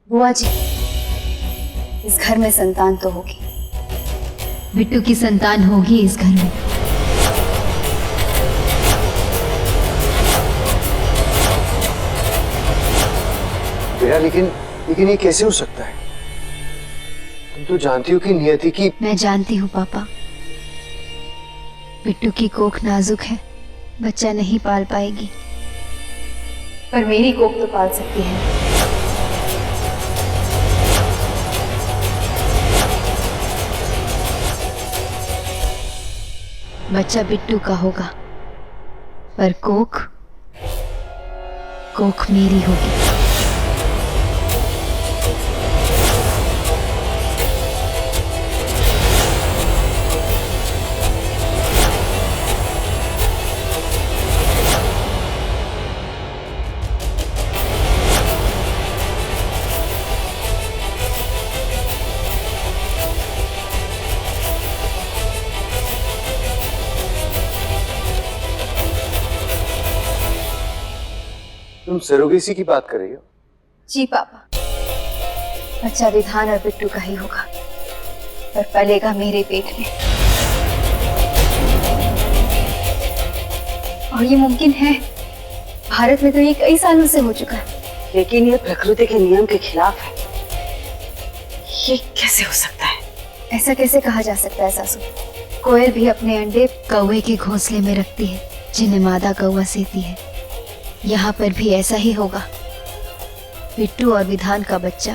बुआ जी, इस घर में संतान तो होगी। बिट्टू की संतान होगी इस घर में। बेटा, लेकिन ये कैसे हो सकता है? तुम तो जानती हो कि नियति की। मैं जानती हूँ पापा, बिट्टू की कोख नाजुक है, बच्चा नहीं पाल पाएगी। पर मेरी कोख तो पाल सकती है। बच्चा बिट्टू का होगा, पर कोख मेरी होगी। तुम सरोगेसी की बात कर रही हो? जी पापा, बच्चा विधान और बिट्टू का ही होगा, पर पलेगा मेरे पेट में। और ये मुमकिन है। भारत में तो ये कई सालों से हो चुका है। लेकिन ये प्रकृति के नियम के खिलाफ है। ये कैसे हो सकता है? ऐसा कैसे कहा जा सकता है सासू? कोयल भी अपने अंडे कौवे के घोंसले में रखती है, जिन्हें मादा कौवा सेती है। यहाँ पर भी ऐसा ही होगा। बिट्टू और विधान का बच्चा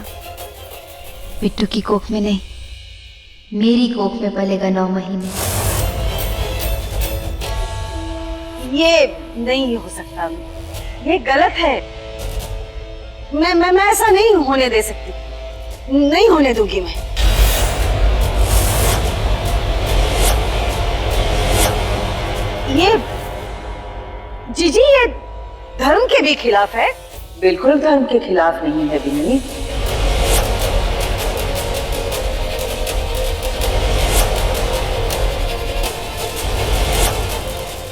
बिट्टू की कोख में नहीं, मेरी कोख में पलेगा 9 महीने। ये नहीं हो सकता, ये गलत है। मैं ऐसा नहीं होने दे सकती, नहीं होने दूंगी मैं। ये जीजी, ये धर्म के भी खिलाफ है। बिल्कुल धर्म के खिलाफ नहीं है बिन्नी।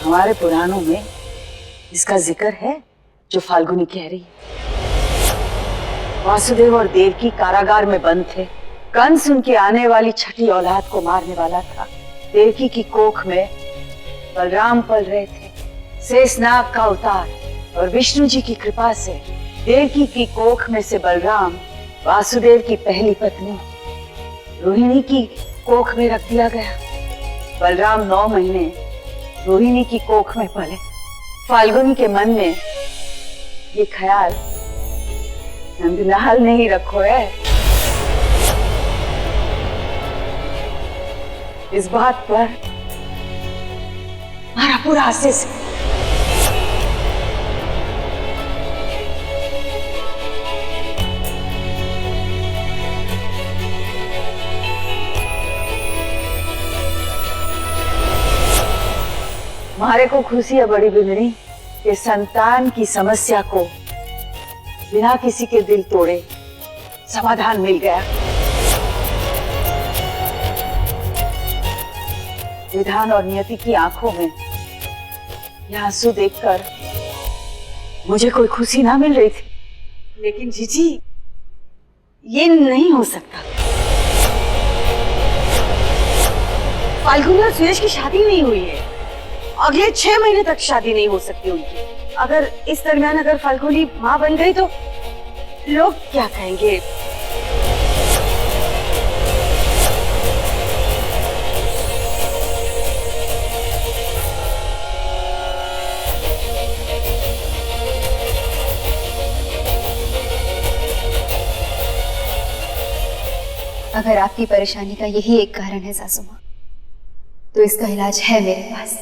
हमारे पुराणों में इसका जिक्र है जो फाल्गुनी कह रही है। वासुदेव और देवकी कारागार में बंद थे। कंस उनकी आने वाली छठी औलाद को मारने वाला था। देवकी की कोख में बलराम पल रहे थे, शेषनाग का अवतार, और विष्णु जी की कृपा से देवकी की कोख में से बलराम वासुदेव की पहली पत्नी रोहिणी की कोख में रख दिया गया। बलराम 9 महीने रोहिणी की कोख में पले। फाल्गुनी के मन में ये ख्याल नंदलाल ने ही रखो है। इस बात पर हमारा पूरा आशीष है। हमारे को खुशी है बड़ी बिगड़ी कि संतान की समस्या को बिना किसी के दिल तोड़े समाधान मिल गया। विधान और नियति की आंखों में ये आंसू देखकर मुझे कोई खुशी ना मिल रही थी, लेकिन जीजी ये नहीं हो सकता। फाल्गुनी और सुरेश की शादी नहीं हुई है। अगले 6 महीने तक शादी नहीं हो सकती उनकी। अगर इस दरमियान अगर फाल्गुनी माँ बन गई तो लोग क्या कहेंगे? अगर आपकी परेशानी का यही एक कारण है सासू माँ, तो इसका इलाज है मेरे पास।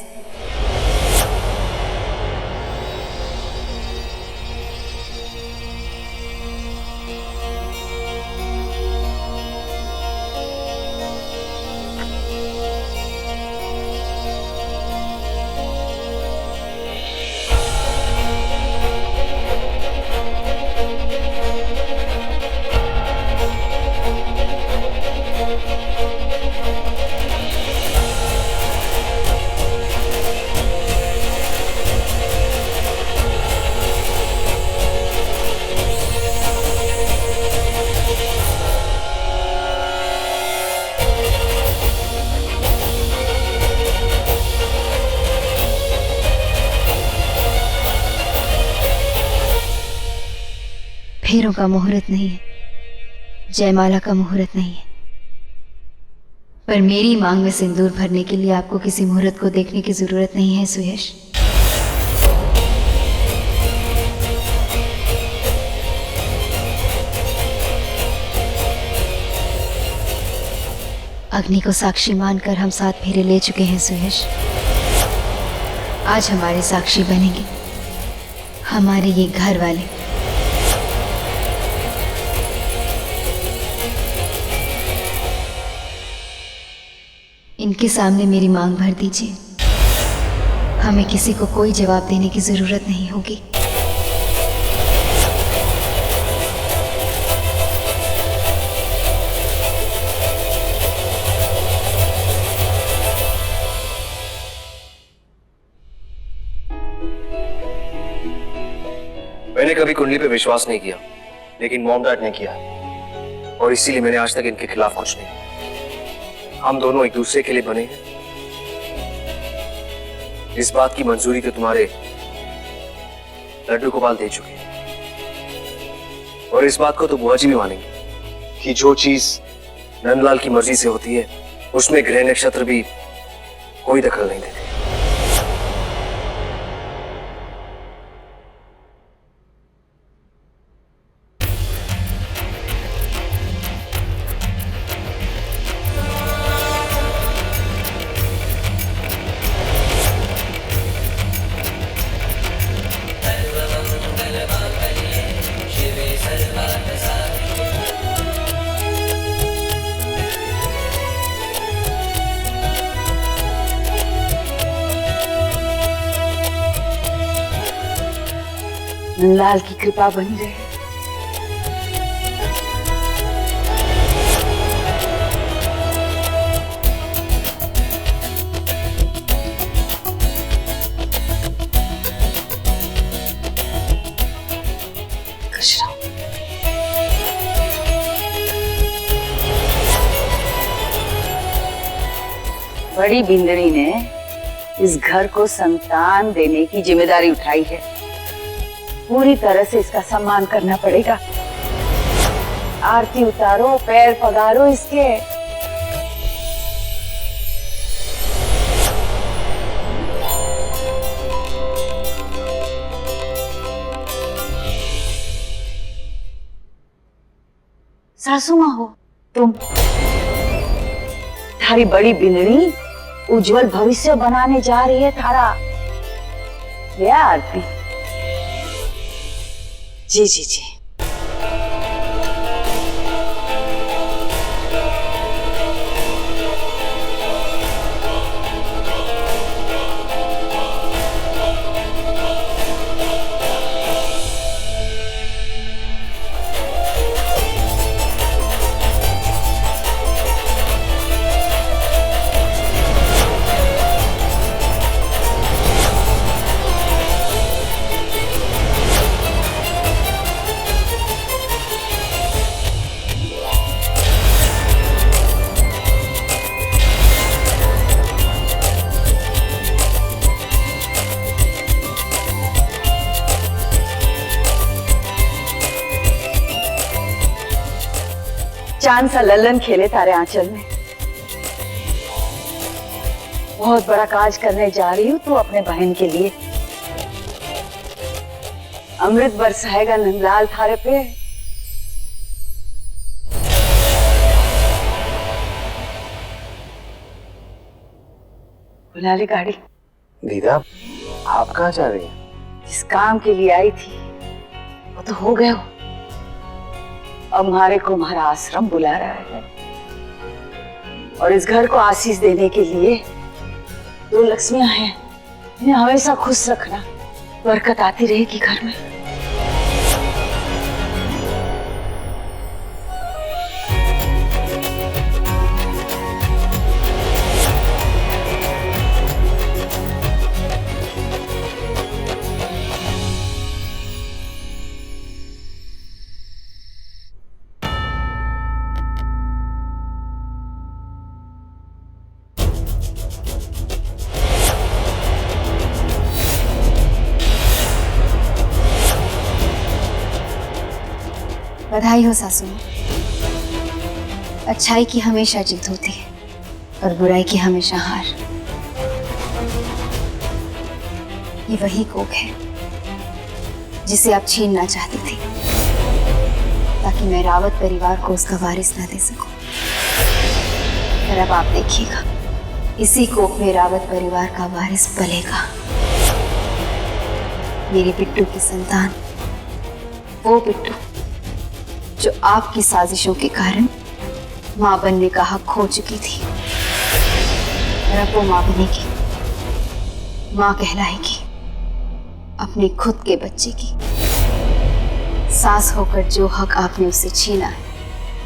फेरों का मुहूर्त नहीं है, जयमाला का मुहूर्त नहीं है। पर मेरी मांग में सिंदूर भरने के लिए आपको किसी मुहूर्त को देखने की जरूरत नहीं है सुयश। अग्नि को साक्षी मानकर हम 7 फेरे ले चुके हैं सुयश। आज हमारे साक्षी बनेंगे हमारे ये घर वाले। इनके सामने मेरी मांग भर दीजिए। हमें किसी को कोई जवाब देने की जरूरत नहीं होगी। मैंने कभी कुंडली पे विश्वास नहीं किया, लेकिन मॉम डैड ने किया, और इसीलिए मैंने आज तक इनके खिलाफ कुछ नहीं। हम दोनों एक दूसरे के लिए बने हैं। इस बात की मंजूरी तो तुम्हारे लड्डू गोपाल दे चुके हैं, और इस बात को तो बुआ जी भी मानेंगे कि जो चीज नंदलाल की मर्जी से होती है उसमें ग्रह नक्षत्र भी कोई दखल नहीं देते। नंदलाल की कृपा बनी रहे। खुश रहो। बड़ी बिंदरी ने इस घर को संतान देने की जिम्मेदारी उठाई है। पूरी तरह से इसका सम्मान करना पड़ेगा। आरती उतारो, पैर पगारो इसके। सासू माँ हो तुम। थारी बड़ी बिंदड़ी उज्जवल भविष्य बनाने जा रही है थारा। ये आरती। जी जी जी। चांद सा लल्लन खेले तारे आंचल में। बहुत बड़ा काज करने जा रही हूँ तू अपने बहन के लिए। अमृत बरसाएगा नंदलाल थारे पे। बुला ले गाड़ी। दीदा, आप कहाँ जा रही हैं? जिस काम के लिए आई थी वो तो हो गया। अब हमारे को हमारा आश्रम बुला रहा है, और इस घर को आशीष देने के लिए 2 लक्ष्मियां हैं। इन्हें हमेशा खुश रखना, बरकत आती रहेगी घर में। बधाई हो सासू माँ। अच्छाई की हमेशा जीत होती है और बुराई की हमेशा हार। ये वही कोख है जिसे आप छीनना चाहती थी ताकि मैं रावत परिवार को उसका वारिस ना दे सकूं। पर अब आप देखिएगा, इसी कोख में रावत परिवार का वारिस पलेगा। मेरी बिट्टू की संतान, वो बिट्टू जो आपकी साजिशों के कारण मां बनने का हक खो चुकी थी, और अब वो मां बनेगी, मां कहलाएगी अपने खुद के बच्चे की। सास होकर जो हक आपने उससे छीना है,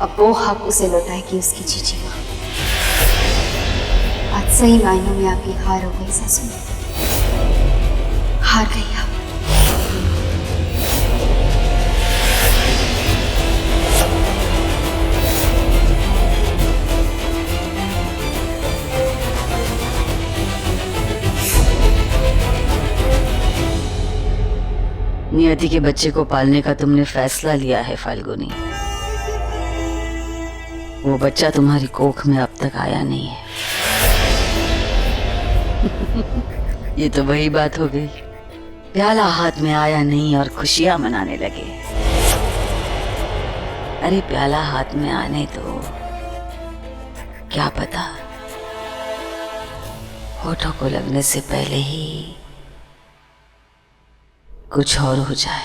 अब वो हक उसे लौटाएगी उसकी जीजी मां। आज सही मायनों में आपकी हार हो गई सासू, हार गई आप। नियति के बच्चे को पालने का तुमने फैसला लिया है फाल्गुनी। वो बच्चा तुम्हारी कोख में अब तक आया नहीं है। ये तो वही बात हो गई, प्याला हाथ में आया नहीं और खुशियां मनाने लगे। अरे प्याला हाथ में आने तो क्या पता होठों को लगने से पहले ही कुछ और हो जाए।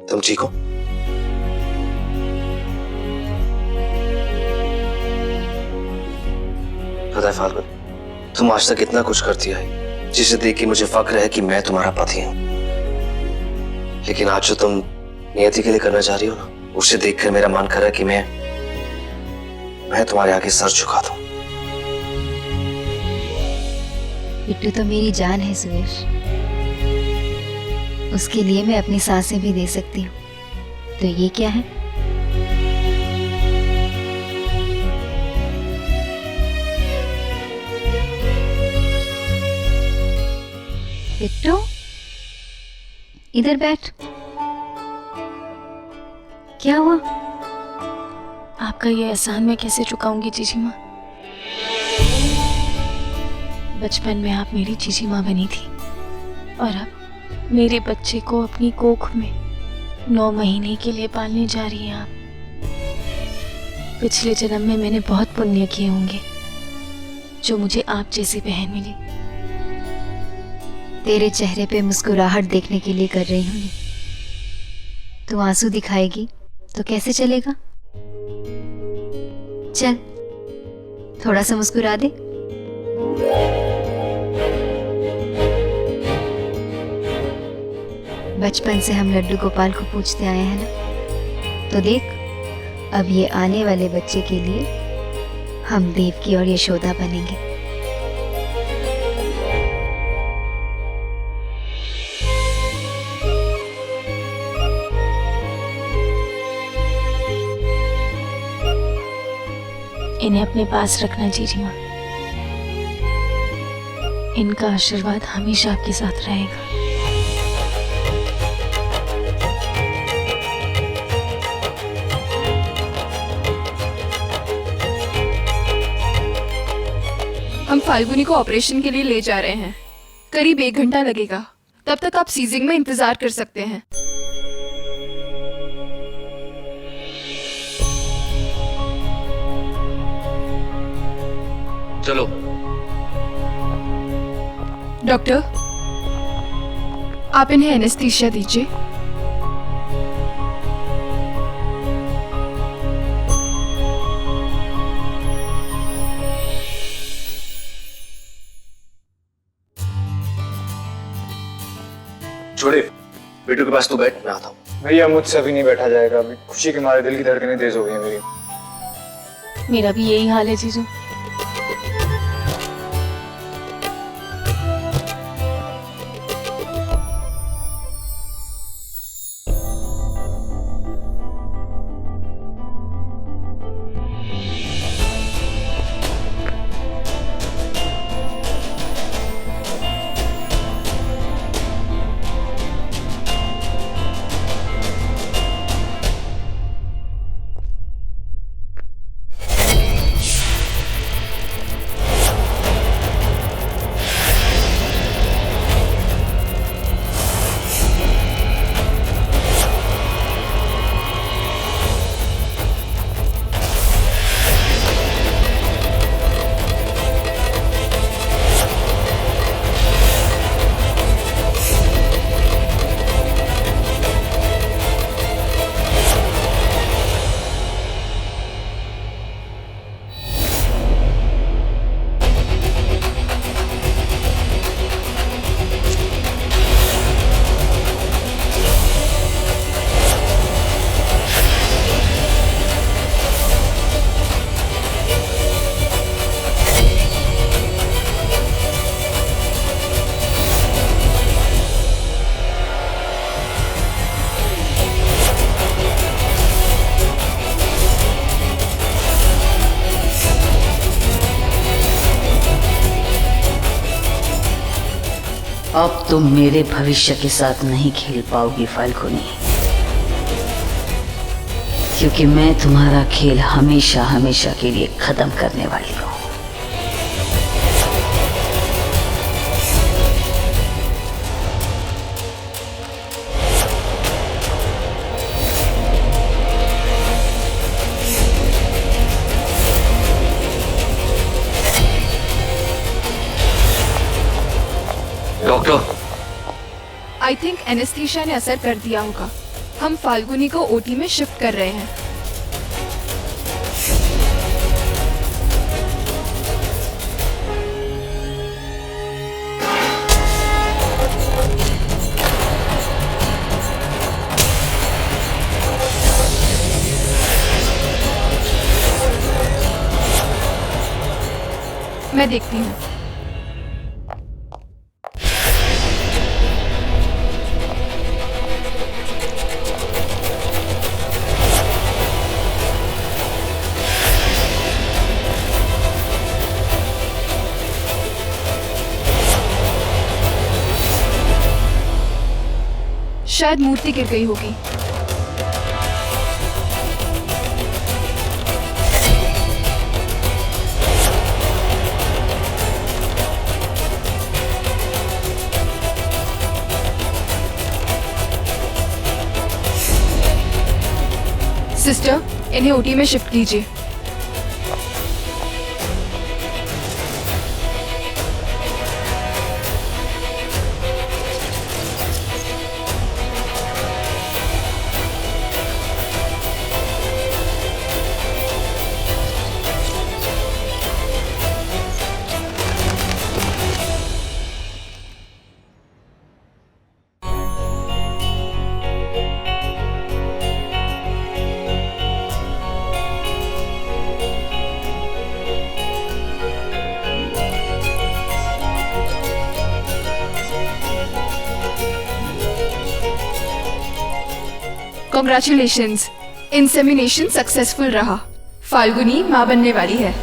तुम ठीक हो? पता है फाल्गुन, तुम आज तक इतना कुछ करती है जिसे देख के मुझे फक्र है कि मैं तुम्हारा पति हूं। लेकिन आज जो तुम नियति के लिए करना चाह रही हो ना, उसे देखकर मेरा मन कर रहा है कि मैं तुम्हारे आगे सर झुका दूं। बिट्टू तो मेरी जान है सुरेश, उसके लिए मैं अपनी सांसें भी दे सकती हूँ। तो ये क्या है? बिट्टू, इधर बैठ। क्या हुआ? आपका ये एहसान मैं कैसे चुकाऊंगी जीजी माँ? बचपन में आप मेरी जीजी माँ बनी थी और अब मेरे बच्चे को अपनी कोख में 9 महीने के लिए पालने जा रही हैं आप। पिछले जन्म में मैंने बहुत पुण्य किए होंगे जो मुझे आप जैसी बहन मिली। तेरे चेहरे पे मुस्कुराहट देखने के लिए कर रही हूँ। तू आंसू दिखाएगी तो कैसे चलेगा? चल, थोड़ा सा मुस्कुरा दे। बचपन से हम लड्डू गोपाल को पूछते आए हैं ना, तो देख अब ये आने वाले बच्चे के लिए हम देवकी और यशोदा बनेंगे। इन्हें अपने पास रखना जीजी माँ, इनका आशीर्वाद हमेशा आपके साथ रहेगा। हम फाल्गुनी को ऑपरेशन के लिए ले जा रहे हैं। करीब 1 घंटा लगेगा। तब तक आप सीजिंग में इंतजार कर सकते हैं। चलो। डॉक्टर, आप इन्हें एनेस्थीसिया दीजिए। छोड़े, बेटू के पास तो बैठ, मैं आता हूँ। भैया मुझसे अभी नहीं बैठा जाएगा। अभी खुशी के मारे दिल की धड़कनें तेज हो गई हैं मेरी। मेरा भी यही हाल है जीजू। अब तुम मेरे भविष्य के साथ नहीं खेल पाओगी फाल्गुनी, क्योंकि मैं तुम्हारा खेल हमेशा हमेशा के लिए खत्म करने वाली हूँ। डॉक्टर, आई थिंक एनेस्थीसिया ने असर कर दिया होगा। हम फाल्गुनी को ओटी में शिफ्ट कर रहे हैं। मैं देखती हूँ। शायद मूर्ति गिर गई होगी। सिस्टर, इन्हें ओटी में शिफ्ट कीजिए। कॉन्ग्रेचुलेशंस, इंसेमिनेशन सक्सेसफुल रहा। फाल्गुनी मां बनने वाली है।